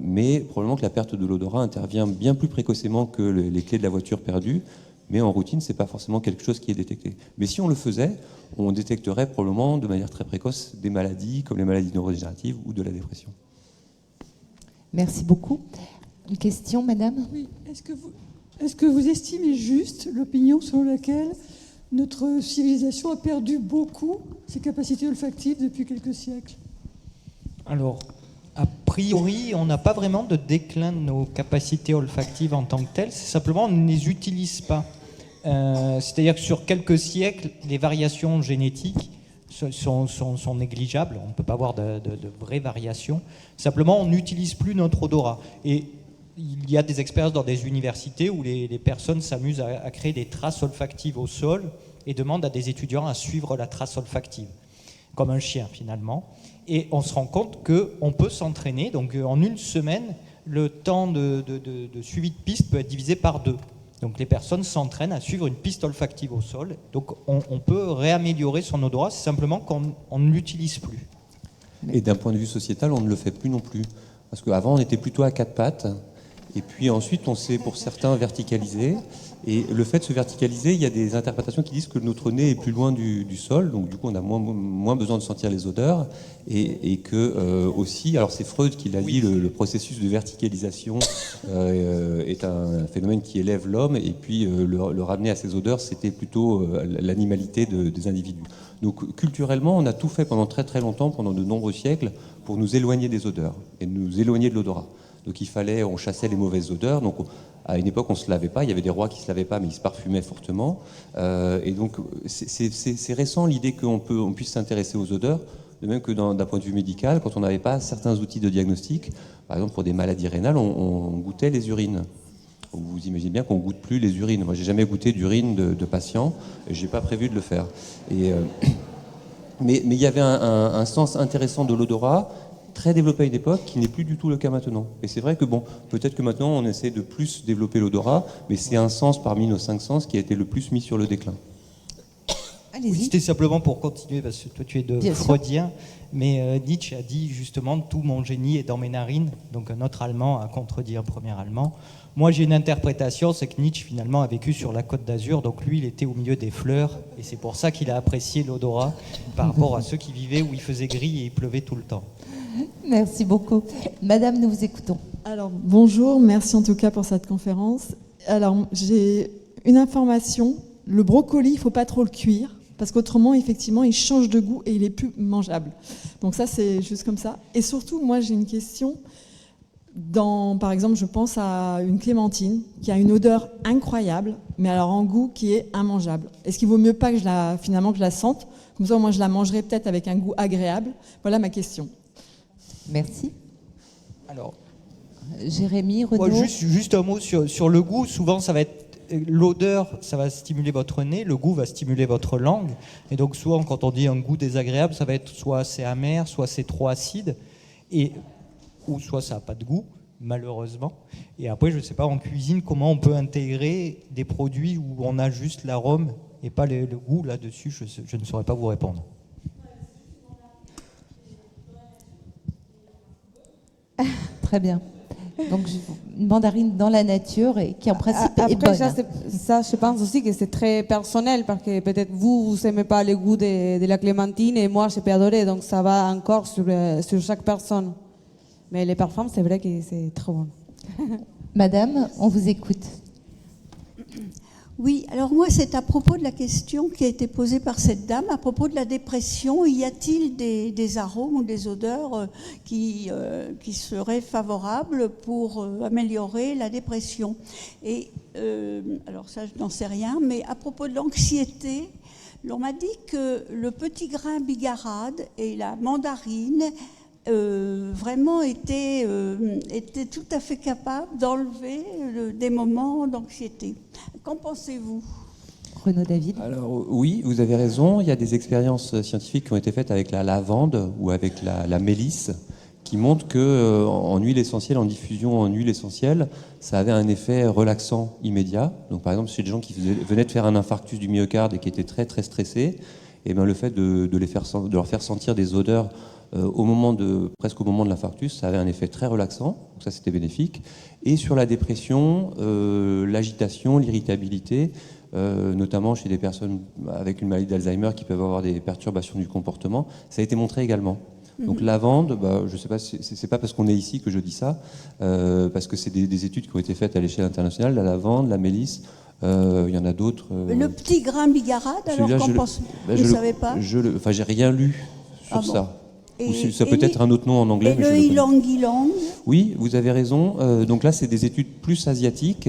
Mais probablement que la perte de l'odorat intervient bien plus précocement que les clés de la voiture perdues. Mais en routine, ce n'est pas forcément quelque chose qui est détecté. Mais si on le faisait, on détecterait probablement de manière très précoce des maladies comme les maladies neurodégénératives ou de la dépression. Merci beaucoup. Une question, madame ? Oui. Est-ce que vous estimez juste l'opinion selon laquelle notre civilisation a perdu beaucoup ses capacités olfactives depuis quelques siècles ? Alors, a priori, on n'a pas vraiment de déclin de nos capacités olfactives en tant que telles, c'est simplement on ne les utilise pas. C'est-à-dire que sur quelques siècles, les variations génétiques sont négligeables, on ne peut pas avoir de vraies variations. Simplement, on n'utilise plus notre odorat. Et il y a des expériences dans des universités où les personnes s'amusent à créer des traces olfactives au sol et demandent à des étudiants à suivre la trace olfactive, comme un chien finalement. Et on se rend compte qu'on peut s'entraîner. Donc en une semaine, le temps de suivi de piste peut être divisé par 2. Donc les personnes s'entraînent à suivre une piste olfactive au sol. Donc on peut réaméliorer son odorat, c'est simplement qu'on ne l'utilise plus. Et d'un point de vue sociétal, on ne le fait plus non plus. Parce qu'avant, on était plutôt à 4 pattes. Et puis ensuite, on s'est, pour certains, verticalisé. Et le fait de se verticaliser, il y a des interprétations qui disent que notre nez est plus loin du sol, donc du coup on a moins besoin de sentir les odeurs, et que aussi, alors c'est Freud qui l'a dit, le processus de verticalisation est un phénomène qui élève l'homme, et puis le ramener à ses odeurs, c'était plutôt l'animalité des individus. Donc culturellement, on a tout fait pendant très très longtemps, pendant de nombreux siècles, pour nous éloigner des odeurs, et nous éloigner de l'odorat. Donc on chassait les mauvaises odeurs. Donc à une époque, on ne se lavait pas. Il y avait des rois qui ne se lavaient pas, mais ils se parfumaient fortement. Et donc c'est récent l'idée qu'on puisse s'intéresser aux odeurs, de même que d'un point de vue médical, quand on n'avait pas certains outils de diagnostic. Par exemple, pour des maladies rénales, on goûtait les urines. Vous imaginez bien qu'on ne goûte plus les urines. Moi, j'ai jamais goûté d'urine de patient. Et je n'ai pas prévu de le faire. Mais il y avait un sens intéressant de l'odorat, très développé à une époque, qui n'est plus du tout le cas maintenant. Et c'est vrai que peut-être que maintenant on essaie de plus développer l'odorat, mais c'est un sens parmi nos 5 sens qui a été le plus mis sur le déclin. Allez-y. Oui, c'était simplement pour continuer, parce que toi tu es de freudien, mais Nietzsche a dit justement « tout mon génie est dans mes narines », donc un autre Allemand a contredit un premier Allemand. Moi j'ai une interprétation, c'est que Nietzsche finalement a vécu sur la Côte d'Azur, donc lui il était au milieu des fleurs, et c'est pour ça qu'il a apprécié l'odorat par rapport à ceux qui vivaient où il faisait gris et il pleuvait tout le temps. Merci beaucoup. Madame, nous vous écoutons. Alors, bonjour, merci en tout cas pour cette conférence. Alors, j'ai une information. Le brocoli, il ne faut pas trop le cuire, parce qu'autrement, effectivement, il change de goût et il est plus mangeable. Donc ça, c'est juste comme ça. Et surtout, moi, j'ai une question. Par exemple, je pense à une clémentine qui a une odeur incroyable, mais alors en goût qui est immangeable. Est-ce qu'il vaut mieux pas que je la sente ? Comme ça, moi, je la mangerai peut-être avec un goût agréable. Voilà ma question. Merci. Alors, Jérémy, Renaud. Juste un mot sur le goût. Souvent, ça va être l'odeur, ça va stimuler votre nez, le goût va stimuler votre langue. Et donc, souvent, quand on dit un goût désagréable, ça va être soit c'est amer, soit c'est trop acide, ou soit ça n'a pas de goût, malheureusement. Et après, je ne sais pas, en cuisine, comment on peut intégrer des produits où on a juste l'arôme et pas le goût là-dessus, je ne saurais pas vous répondre. Très bien. Donc, une mandarine dans la nature et qui, en principe, est bonne. Ça, je pense aussi que c'est très personnel parce que peut-être vous n'aimez pas le goût de la clémentine et moi, je peux adorer. Donc, ça va encore sur chaque personne. Mais les parfums, c'est vrai que c'est trop bon. Madame, on vous écoute. Oui, alors moi, c'est à propos de la question qui a été posée par cette dame, à propos de la dépression. Y a-t-il des arômes ou des odeurs qui seraient favorables pour améliorer la dépression ? Et alors ça, je n'en sais rien, mais à propos de l'anxiété, On m'a dit que le petit grain bigarade et la mandarine vraiment étaient tout à fait capables d'enlever des moments d'anxiété. Qu'en pensez-vous ? Renaud David. Alors oui, vous avez raison. Il y a des expériences scientifiques qui ont été faites avec la lavande ou avec la mélisse qui montrent que en huile essentielle, en diffusion en huile essentielle, ça avait un effet relaxant immédiat. Donc par exemple, chez des gens qui venaient de faire un infarctus du myocarde et qui étaient très très stressés, et ben le fait de leur faire sentir des odeurs presque au moment de l'infarctus, ça avait un effet très relaxant. Donc ça, c'était bénéfique. Et sur la dépression, l'agitation, l'irritabilité, notamment chez des personnes avec une maladie d'Alzheimer qui peuvent avoir des perturbations du comportement, ça a été montré également. Donc lavande, je ne sais pas, c'est pas parce qu'on est ici que je dis ça, parce que c'est des études qui ont été faites à l'échelle internationale. La lavande, la mélisse, il y en a d'autres. Le petit grain bigarade, alors qu'en pense vous ne savez pas j'ai rien lu sur ça. Et, ça peut être un autre nom en anglais. Et le ylang-ylang ? Oui, vous avez raison. Donc là, c'est des études plus asiatiques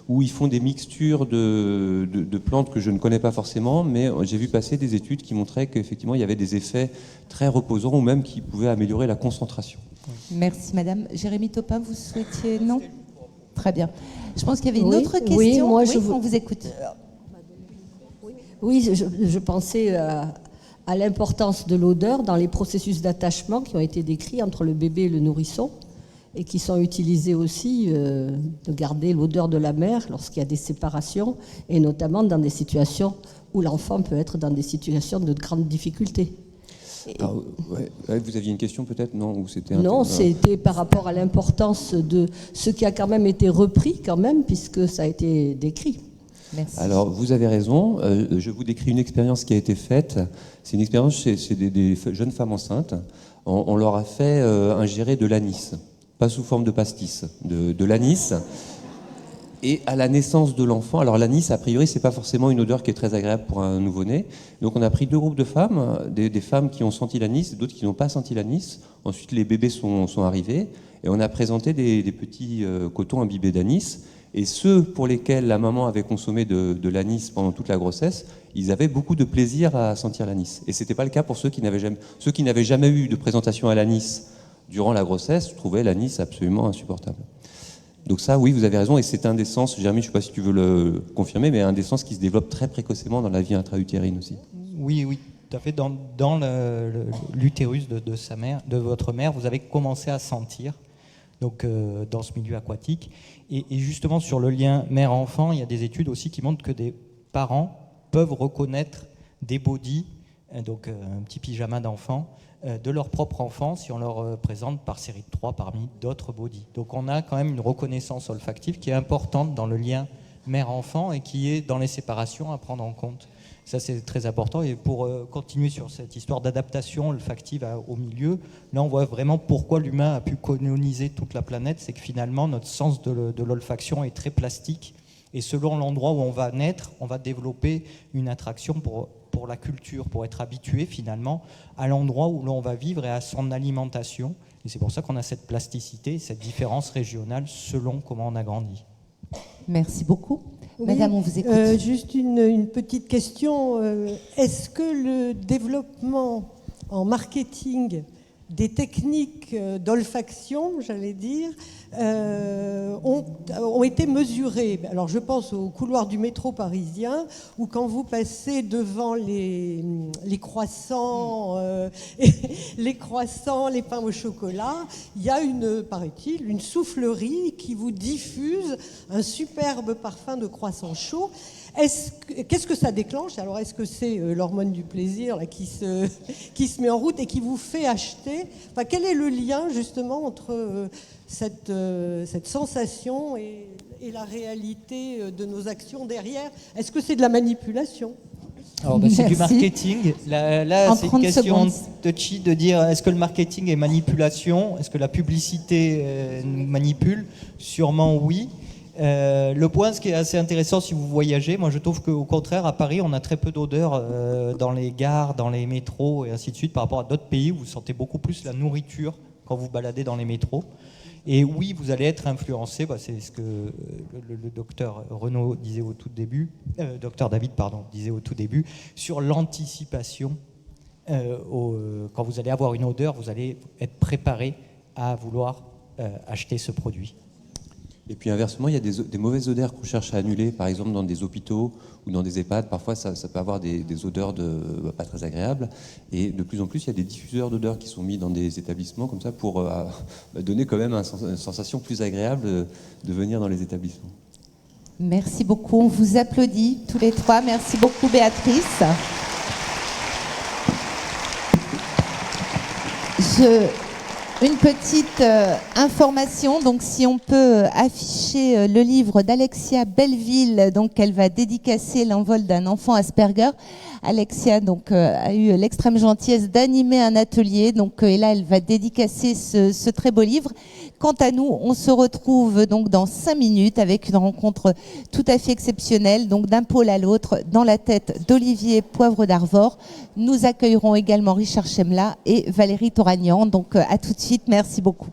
où ils font des mixtures de plantes que je ne connais pas forcément, mais j'ai vu passer des études qui montraient qu'effectivement, il y avait des effets très reposants ou même qui pouvaient améliorer la concentration. Merci Madame. Jérémy Topin, vous souhaitiez... Non ? Très bien. Je pense qu'il y avait une autre question. Oui, moi, on vous écoute. Oui, je pensais à l'importance de l'odeur dans les processus d'attachement qui ont été décrits entre le bébé et le nourrisson et qui sont utilisés aussi de garder l'odeur de la mère lorsqu'il y a des séparations et notamment dans des situations où l'enfant peut être dans des situations de grande difficulté. Vous aviez une question peut-être, non, ou c'était Non, c'était par rapport à l'importance de ce qui a quand même été repris quand même, puisque ça a été décrit. Merci. Alors, vous avez raison. Je vous décris une expérience qui a été faite. C'est une expérience chez des jeunes femmes enceintes. On leur a fait ingérer de l'anis, pas sous forme de pastis, de l'anis. Et à la naissance de l'enfant, alors l'anis, a priori, c'est pas forcément une odeur qui est très agréable pour un nouveau-né. Donc on a pris deux groupes de femmes, des femmes qui ont senti l'anis et d'autres qui n'ont pas senti l'anis. Ensuite, les bébés sont arrivés et on a présenté des petits cotons imbibés d'anis. Et ceux pour lesquels la maman avait consommé de l'anis pendant toute la grossesse, ils avaient beaucoup de plaisir à sentir l'anis. Et c'était pas le cas pour ceux qui n'avaient jamais eu de présentation à l'anis durant la grossesse, trouvaient l'anis absolument insupportable. Donc ça, oui, vous avez raison, et c'est un des sens, Jérémy, je ne sais pas si tu veux le confirmer, mais un des sens qui se développe très précocement dans la vie intra-utérine aussi. Oui, tout à fait. Dans l'utérus de votre mère, vous avez commencé à sentir, donc dans ce milieu aquatique. Et justement, sur le lien mère-enfant, il y a des études aussi qui montrent que des parents peuvent reconnaître des bodys, donc un petit pyjama d'enfant, de leur propre enfant si on leur présente par série de 3 parmi d'autres bodys. Donc on a quand même une reconnaissance olfactive qui est importante dans le lien mère-enfant et qui est dans les séparations à prendre en compte. Ça c'est très important. Et pour continuer sur cette histoire d'adaptation olfactive au milieu, là on voit vraiment pourquoi l'humain a pu coloniser toute la planète. C'est que finalement notre sens de l'olfaction est très plastique et selon l'endroit où on va naître, on va développer une attraction pour la culture, pour être habitué finalement à l'endroit où l'on va vivre et à son alimentation. Et c'est pour ça qu'on a cette plasticité, cette différence régionale selon comment on a grandi. Merci beaucoup. Oui, Madame, on vous écoute. Juste une petite question. Est-ce que le développement en marketing des techniques d'olfaction, j'allais dire, ont été mesurées? Alors je pense au couloir du métro parisien où quand vous passez devant les croissants, les pains au chocolat, il y a paraît-il, une soufflerie qui vous diffuse un superbe parfum de croissant chaud. Qu'est-ce que ça déclenche? Alors, est-ce que c'est l'hormone du plaisir là, qui se met en route et qui vous fait acheter? Enfin, quel est le lien, justement, entre cette sensation et la réalité de nos actions derrière? Est-ce que c'est de la manipulation? Alors, c'est du marketing. Là c'est une question touchy de dire est-ce que le marketing est manipulation? Est-ce que la publicité nous manipule? Sûrement oui. Le point, ce qui est assez intéressant si vous voyagez, moi je trouve qu'au contraire à Paris on a très peu d'odeurs dans les gares, dans les métros et ainsi de suite par rapport à d'autres pays où vous sentez beaucoup plus la nourriture quand vous baladez dans les métros. Et oui, vous allez être influencé, c'est ce que le docteur Renaud disait au tout début, docteur David, pardon, disait au tout début, sur l'anticipation. Quand vous allez avoir une odeur, vous allez être préparé à vouloir acheter ce produit. Et puis inversement, il y a des mauvaises odeurs qu'on cherche à annuler, par exemple dans des hôpitaux ou dans des EHPAD. Parfois, ça peut avoir des odeurs pas très agréables. Et de plus en plus, il y a des diffuseurs d'odeurs qui sont mis dans des établissements comme ça pour donner quand même une sensation plus agréable de venir dans les établissements. Merci beaucoup. On vous applaudit tous les trois. Merci beaucoup, Béatrice. Une petite information, donc si on peut afficher le livre d'Alexia Belleville, donc elle va dédicacer l'envol d'un enfant Asperger. Alexia donc a eu l'extrême gentillesse d'animer un atelier, donc et là elle va dédicacer ce très beau livre. Quant à nous, on se retrouve donc dans 5 minutes avec une rencontre tout à fait exceptionnelle, donc d'un pôle à l'autre, dans la tête d'Olivier Poivre d'Arvor. Nous accueillerons également Richard Chemla et Valérie Toragnan. Donc à tout de suite, merci beaucoup.